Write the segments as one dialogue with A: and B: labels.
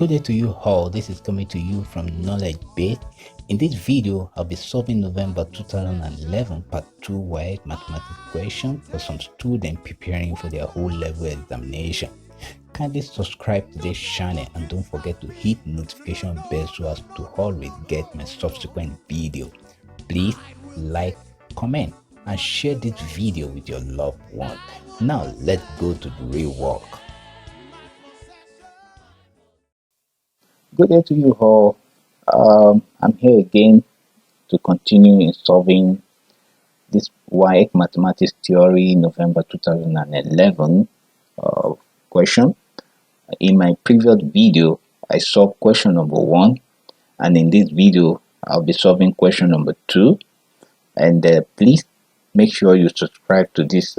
A: Good day to you all. This is coming to you from Knowledge Base. In this video, I'll be solving November 2011 Part 2 WAEC mathematics question for some students preparing for their O-level examination. Kindly subscribe to this channel and don't forget to hit notification bell so as to always get my subsequent video. Please like, comment, and share this video with your loved one. Now let's go to the real work. Good day to you all. I'm here again to continue in solving this WAEC mathematics theory November 2011 question. In my previous video, I solved question number 1, and in this video, I'll be solving question number 2. And please make sure you subscribe to this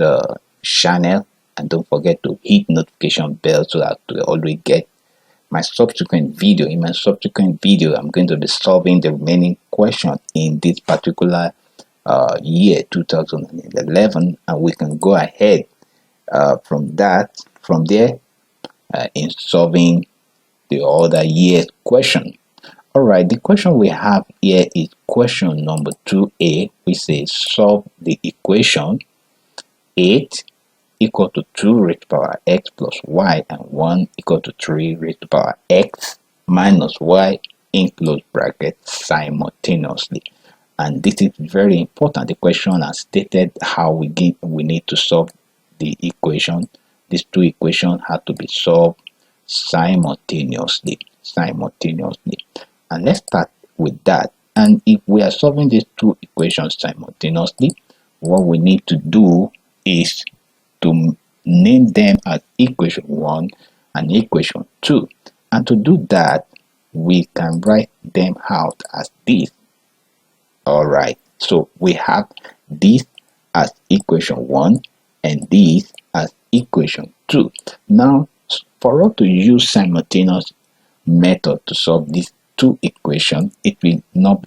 A: channel and don't forget to hit notification bell so that you always get my subsequent video. In my subsequent video, I'm going to be solving the remaining question in this particular year 2011, and we can go ahead from there in solving the other year's question. All right, the question we have here is question number 2a, which says solve the equation 8 equal to 2 raised to power x plus y and 1 equal to 3 raised to power x minus y in close brackets simultaneously. And this is very important. The question has stated how we need to solve the equation. These two equations have to be solved simultaneously. And let's start with that. And if we are solving these two equations simultaneously, what we need to do is to name them as equation 1 and equation 2. And to do that, we can write them out as this. All right, so we have this as equation 1 and this as equation 2. Now, for us to use simultaneous method to solve these two equations, it's not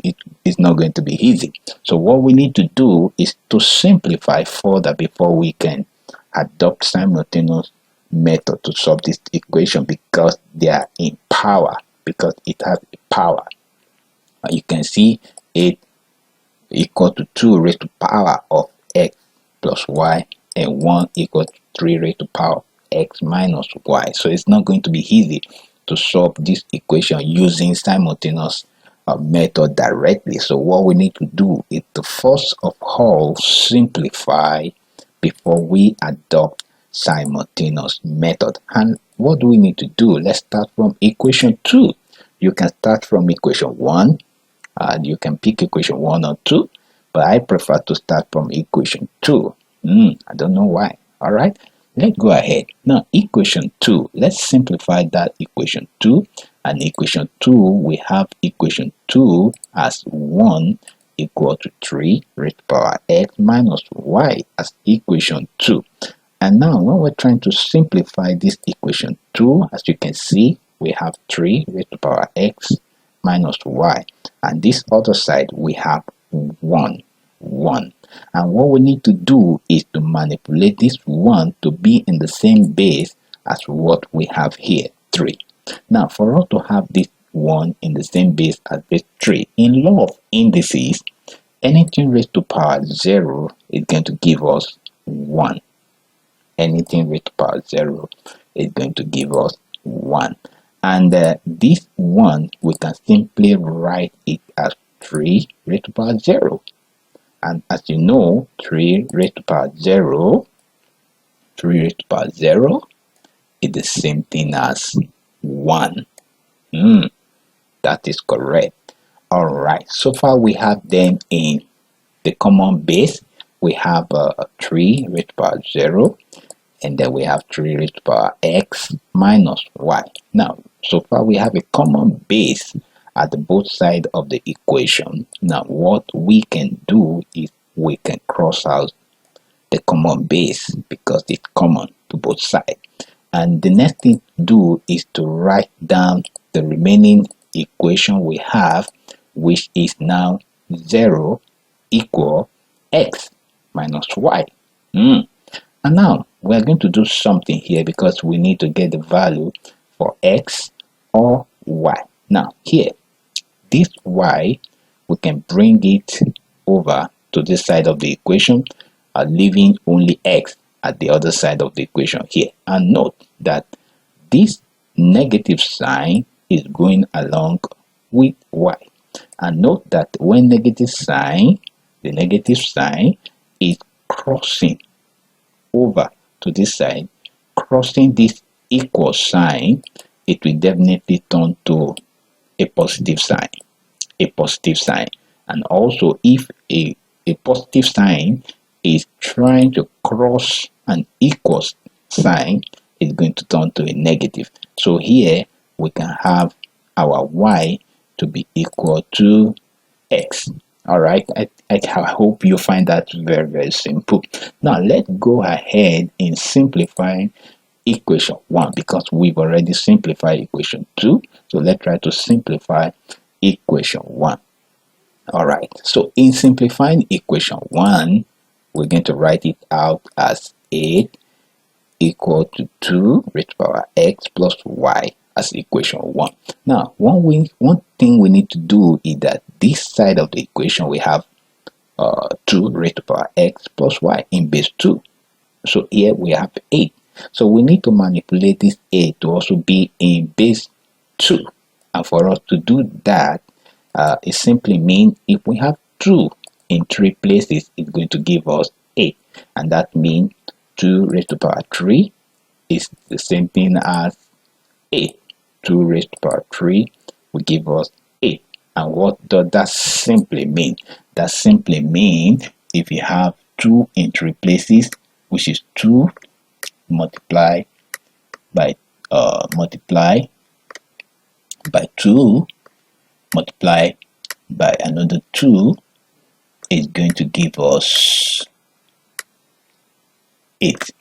A: going to be easy. So what we need to do is to simplify further before we can adopt simultaneous method to solve this equation, because they are in power, because it has a power. You can see 8 equal to 2 raised to power of x plus y and 1 equal to 3 raised to power of x minus y. So it's not going to be easy to solve this equation using simultaneous method directly. So what we need to do is to first of all simplify before we adopt simultaneous method. And what do we need to do? Let's start from equation 2. You can start from equation 1, and you can pick equation 1 or 2, but I prefer to start from equation 2. I don't know why. All right, let's go ahead. Now equation 2, let's simplify that equation 2. And equation 2, we have equation 2 as 1 equal to 3 raised to power x minus y as equation 2. And now when we're trying to simplify this equation 2, as you can see, we have 3 raised to power x minus y, and this other side we have 1. And what we need to do is to manipulate this 1 to be in the same base as what we have here, 3. Now for us to have this 1 in the same base as this 3, in law of indices, anything raised to power 0 is going to give us 1. Anything raised to power 0 is going to give us 1. And this 1, we can simply write it as 3 raised to power 0. And as you know, 3 raised to power 0 is the same thing as 1. That is correct. All right, so far we have them in the common base. We have 3 raised to power 0, and then we have 3 raised to power x minus y. Now, so far we have a common base at both sides of the equation. Now, what we can do is we can cross out the common base because it's common to both sides. And the next thing to do is to write down the remaining equation we have, which is now 0 equal x minus y. And now we're going to do something here because we need to get the value for x or y. Now here, this y, we can bring it over to this side of the equation, leaving only x at the other side of the equation here. And note that this negative sign is going along with y. And note that when negative sign, the negative sign is crossing over to this side, crossing this equal sign, it will definitely turn to a positive sign. A positive sign. And also, if a positive sign is trying to cross an equal sign, it's going to turn to a negative. So here we can have our y to be equal to x. All right, I hope you find that very simple. Now let's go ahead and simplify equation 1, because we've already simplified equation 2. So let's try to simplify equation 1. All right, so in simplifying equation 1, we're going to write it out as 8 equal to 2 raised to the power x plus y as equation 1. Now, one thing we need to do is that this side of the equation we have 2 raised to the power x plus y in base 2. So here we have 8. So we need to manipulate this 8 to also be in base 2. And for us to do that, it simply means if we have 2 in 3 places, it's going to give us 8. And that means 2 raised to the power 3 is the same thing as 8. 2 raised to the power 3 will give us 8. And what does that simply mean? That simply means if you have 2 in 3 places, which is 2 multiplied by 2 multiplied by another 2 is going to give us 8.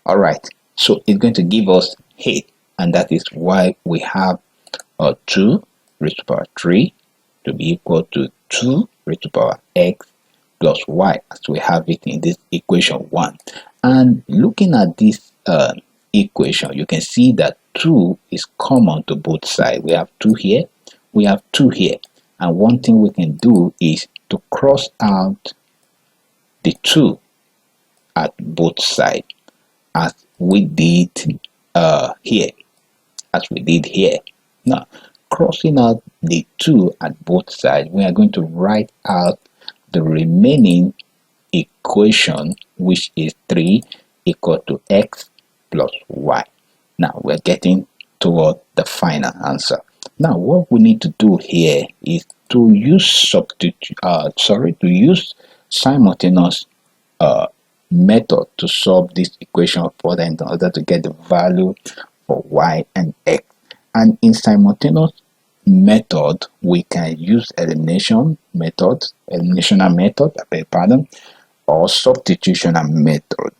A: All right, so it's going to give us 8, and that is why we have 2 raised to the power 3 to be equal to 2 raised to the power x plus y, as we have it in this equation 1. And looking at this equation, you can see that 2 is common to both sides. We have 2 here, we have 2 here. And one thing we can do is to cross out the 2 at both sides, as we did here. As we did here. Now, crossing out the 2 at both sides, we are going to write out the remaining equation, which is 3 equal to x plus y. Now we're getting toward the final answer. Now what we need to do here is to use simultaneous method to solve this equation further in order to get the value for y and x. And in simultaneous method, we can use elimination method, or substitutional method.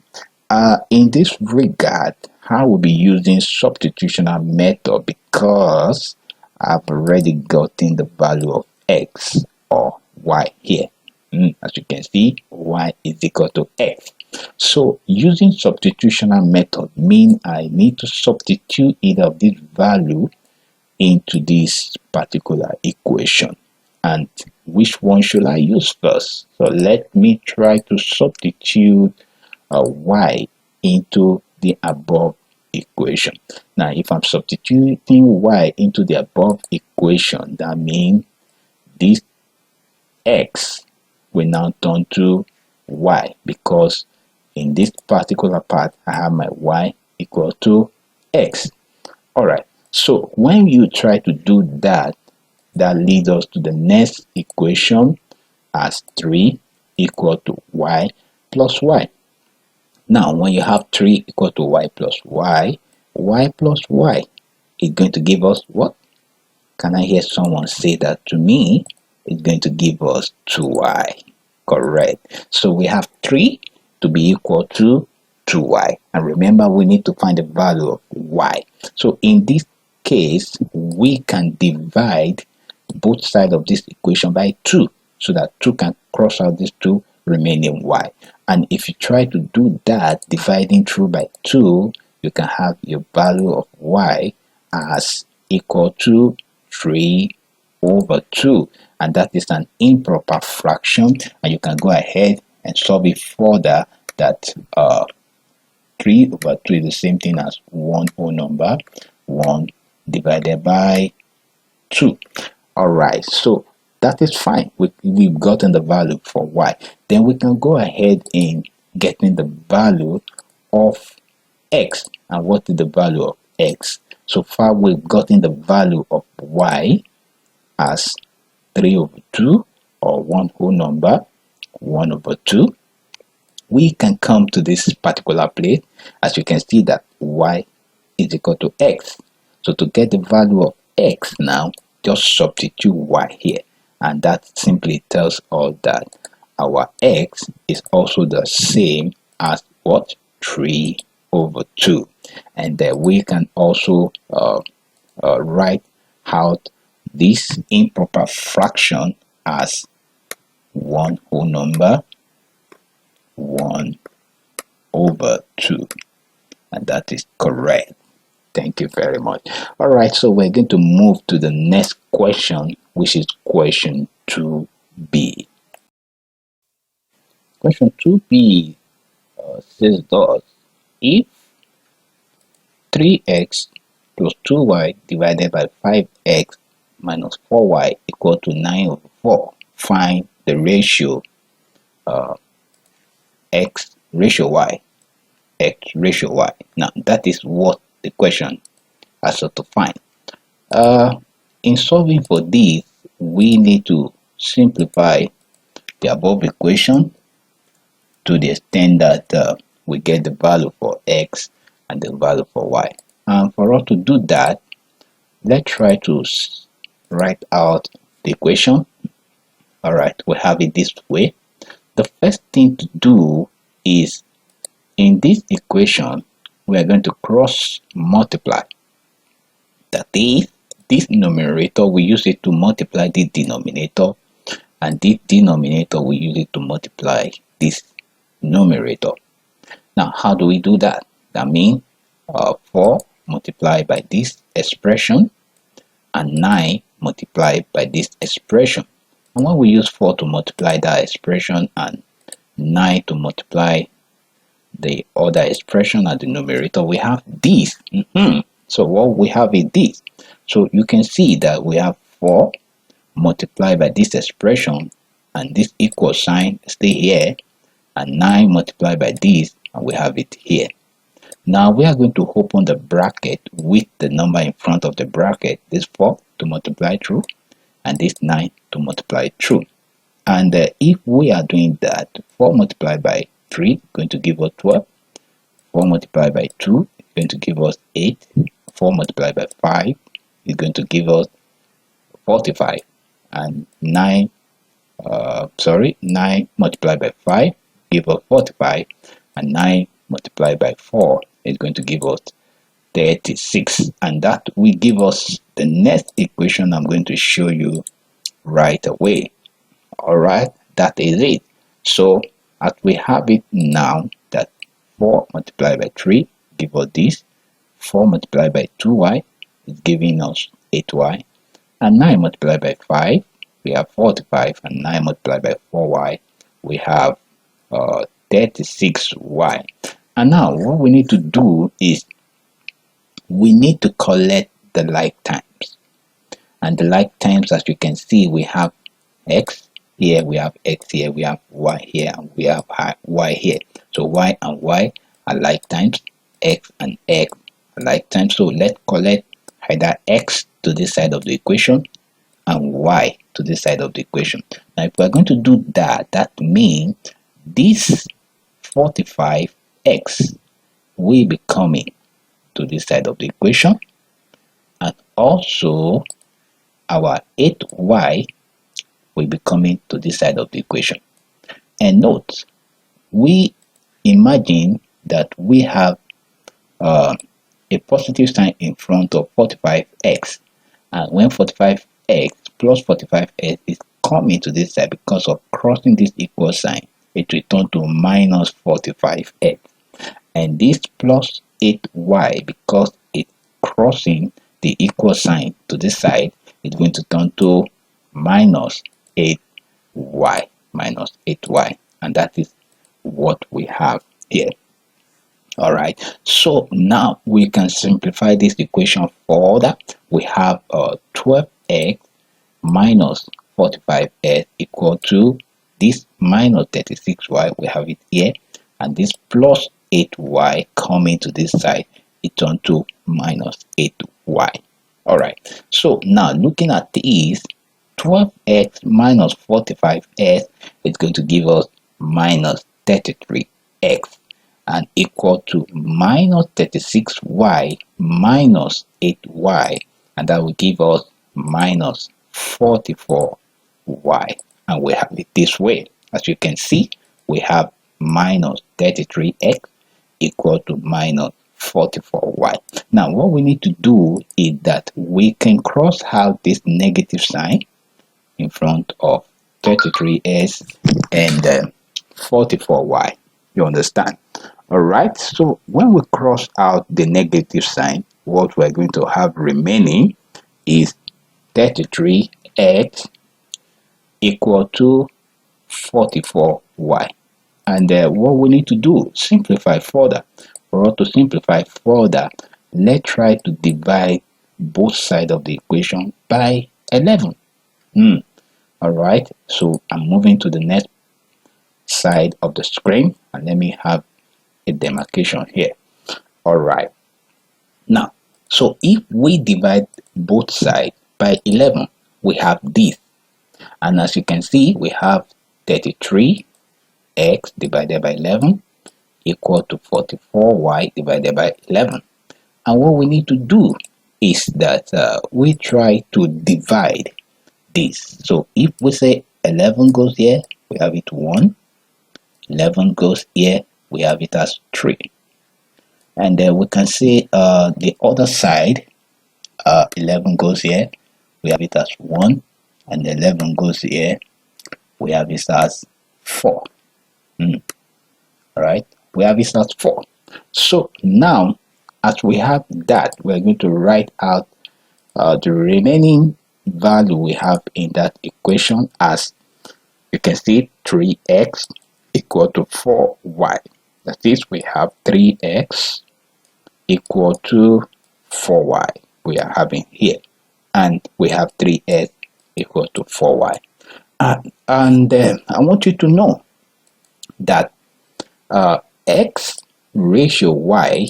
A: In this regard, I will be using substitutional method because I've already gotten the value of x or y here. As you can see, y is equal to x. So using substitutional method means I need to substitute either of these value into this particular equation. And which one should I use first? So let me try to substitute y into the above equation. Now if I'm substituting y into the above equation, that means this x will now turn to y, because in this particular part I have my y equal to x. Alright, so when you try to do that, that leads us to the next equation as 3 equal to y plus y. Now when you have 3 equal to y plus y is going to give us what? Can I hear someone say that to me? It's going to give us 2y. Correct. So we have 3 to be equal to 2y. And remember, we need to find the value of y. So in this case, we can divide both sides of this equation by 2, so that 2 can cross out these 2 remaining y. And if you try to do that, dividing through by 2, you can have your value of y as equal to 3 over 2, and that is an improper fraction, and you can go ahead and solve it further that 3 over 2 is the same thing as 1 whole number, 1 divided by 2. All right, so that is fine. We've gotten the value for y. Then we can go ahead in getting the value of x. And what is the value of x? So far we've gotten the value of y as 3 over 2, or 1 whole number, 1 over 2. We can come to this particular place. As you can see that y is equal to x. So to get the value of x now, just substitute y here, and that simply tells us that our x is also the same as what? 3 over 2. And then we can also write out this improper fraction as 1 whole number, 1 over 2, and that is correct. Thank you very much. All right, so we're going to move to the next question, which is question 2b. Question 2b says thus: if 3x plus 2y divided by 5x minus 4y equal to 9 over 4, find the ratio x ratio y. Now that is what the question has to find. In solving for this, we need to simplify the above equation to the extent that we get the value for x and the value for y. And for us to do that, let's try to write out the equation. All right, we have it this way. The first thing to do is, in this equation, we are going to cross multiply. That is, this numerator, we use it to multiply the denominator, and this denominator, we use it to multiply this numerator. Now, how do we do that? That means 4 multiplied by this expression and 9 multiplied by this expression. And when we use 4 to multiply that expression and 9 to multiply the other expression at the numerator, we have this. So what we have is this. So you can see that we have 4 multiplied by this expression, and this equal sign stay here, and 9 multiplied by this, and we have it here. Now we are going to open the bracket with the number in front of the bracket, this 4 to multiply through, and this 9 to multiply through. And if we are doing that, 4 multiplied by 3 is going to give us 12, 4 multiplied by 2 is going to give us 8, 4 multiplied by 5 is going to give us 45, and 9 multiplied by 5 give us 45, and 9 multiplied by 4 is going to give us 36, and that will give us the next equation I'm going to show you right away. All right, that is it. So as we have it now, that 4 multiplied by 3 give us this, 4 multiplied by 2y is giving us 8y, and 9 multiplied by 5 we have 45, and 9 multiplied by 4y we have 36y. And now what we need to do is we need to collect the like terms, and the like terms, as you can see, we have x here, we have x here, we have y here, and we have y here. So y and y are like terms, x and x are like terms. So let's collect either x to this side of the equation and y to this side of the equation. Now if we're going to do that, that means this 45x will be coming to this side of the equation, and also our 8y will be coming to this side of the equation. And note, we imagine that we have a positive sign in front of 45x, and when 45x plus 45x is coming to this side, because of crossing this equal sign, it returns to minus 45x, and this plus 8y, because it's crossing the equal sign to this side, it's going to turn to minus 8y, minus 8y, and that is what we have here. All right, so now we can simplify this equation further. We have 12x minus 45x equal to this minus 36y, we have it here, and this plus 8y coming to this side, it turns to minus 8y. All right, so now looking at these, 12x minus 45x is going to give us minus 33x, and equal to minus 36y minus 8y, and that will give us minus 44y, and we have it this way. As you can see, we have minus 33x equal to minus 44y. Now what we need to do is that we can cross out this negative sign in front of 33s and 44y. You understand? All right, so when we cross out the negative sign, what we're going to have remaining is 33x equal to 44y. And what we need to do, simplify further. For us to simplify further, let's try to divide both sides of the equation by 11. All right, so I'm moving to the next side of the screen, and let me have a demarcation here. All right, now, so if we divide both sides by 11, we have this, and as you can see, we have 33x divided by 11 equal to 44y divided by 11. And what we need to do is that we try to divide this. So if we say 11 goes here, we have it 1. 11 goes here, we have it as 3. And then we can say the other side, 11 goes here, we have it as 1. And 11 goes here, we have it as 4. All right, we have it as 4. So now, as we have that, we're going to write out the remaining value we have in that equation as, you can see, 3x equal to 4y. That is, we have 3x equal to 4y we are having here, and we have 3x equal to 4y. And I want you to know that x ratio y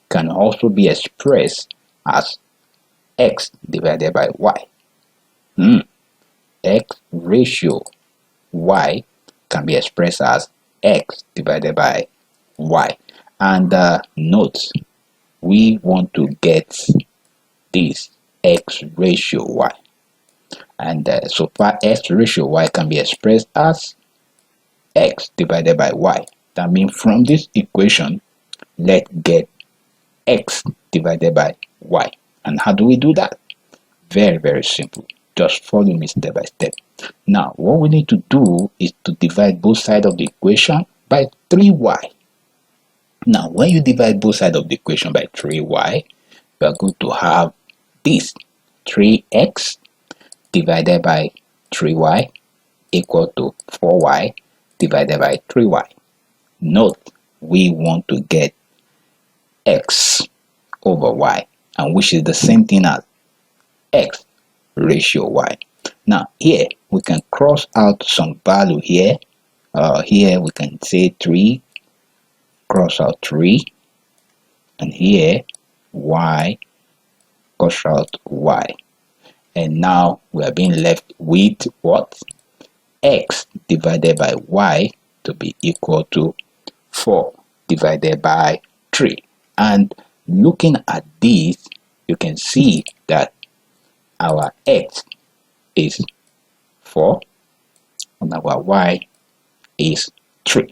A: can also be expressed as x divided by y. X ratio y can be expressed as x divided by y. And note, we want to get this x ratio y. And so far, x ratio y can be expressed as x divided by y. That means from this equation, let's get x divided by y. And how do we do that? Very, very simple. Just follow me step by step. Now, what we need to do is to divide both sides of the equation by 3y. Now, when you divide both sides of the equation by 3y, we are going to have this 3x divided by 3y equal to 4y divided by 3y. Note, we want to get x over y, and which is the same thing as x ratio y. Now here we can cross out some value here. Here we can say 3, cross out 3, and here y, cross out y. And now we are being left with what? X divided by y to be equal to 4 divided by 3. And looking at this, you can see that our x is 4 and our y is 3.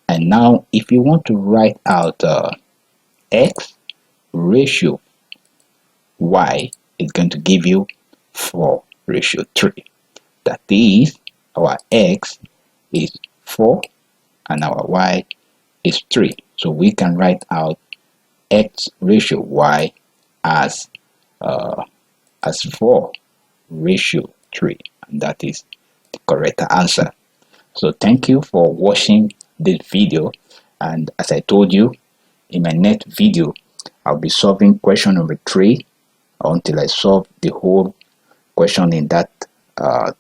A: And now if you want to write out x ratio y, is going to give you 4 ratio 3. That is, our x is 4 and our y is 3. So we can write out x ratio y as as 4:3, and that is the correct answer. So thank you for watching this video, and as I told you, in my next video I'll be solving question number 3 until I solve the whole question in that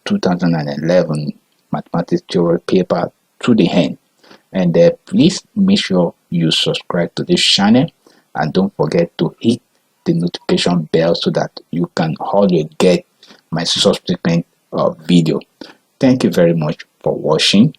A: 2011 mathematics theory paper to the end. And please make sure you subscribe to this channel, and don't forget to hit the notification bell so that you can always get my subsequent video. Thank you very much for watching.